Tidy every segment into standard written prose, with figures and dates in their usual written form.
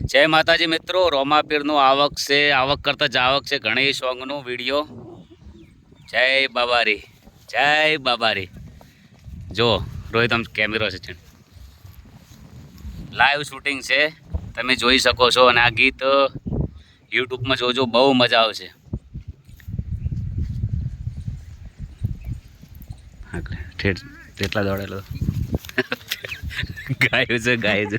જય માતાજી મિત્રો, રોમાપીરનું આવક છે, આવક કરતાં જાવક છે ઘણી સોંગનું વિડીયો. જય બાબારી, જય બાબારી. જો રોહિત આમ કેમેરો છે, લાઈવ શૂટિંગ છે, તમે જોઈ શકો છો. અને આ ગીત યુટ્યુબમાં જોજો, બહુ મજા આવશે. તેટલા દોડેલો ગાયું છે, ગાય છે.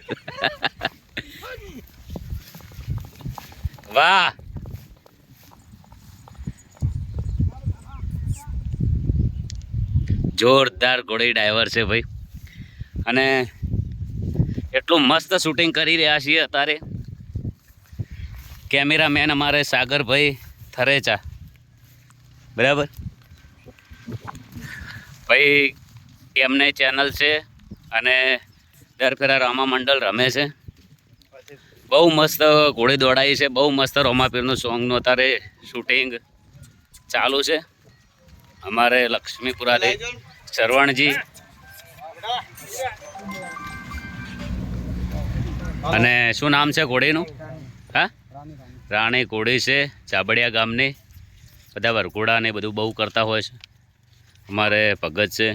વાહ, જોરદાર ઘોડી ડ્રાઈવર છે ભાઈ. અને એટલું મસ્ત શૂટિંગ કરી રહ્યા છીએ અત્યારે. કેમેરામેન અમારે સાગરભાઈ થરેચા, બરાબર ભાઈ. એમને ચેનલ છે અને દર ફેરા રામા મંડળ રમે છે. બહુ મસ્ત ઘોડી દોડાઈ છે, બહુ મસ્ત રોમાપીરનું સોંગનું અત્યારે શૂટિંગ ચાલુ છે. અમારે લક્ષ્મીપુરાથી શરવણજી અને શું નામ છે ઘોડીનું? હા, રાણી ઘોડી છે, ચાબડિયા ગામની. બધા વરઘોડા ને બધું બહુ કરતા હોય છે. અમારે ભગત છે.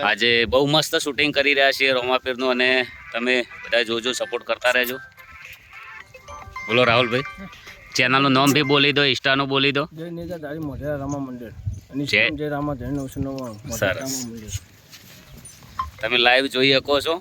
આજે બહુ મસ્ત શૂટિંગ કરી રહ્યા છીએ રોમાપીરનું, અને તમે બધા જોજો, સપોર્ટ કરતા રહેજો. બોલો રાહુલભાઈ, ચેનલનું નામ બી બોલી દો, ઇન્સ્ટાનું બોલી દો. જય નેજાધારી મોઢેરા રામા મંદિર અને જય રામા ધન 999 સરસ, તમે લાઈવ જોઈ શકો છો.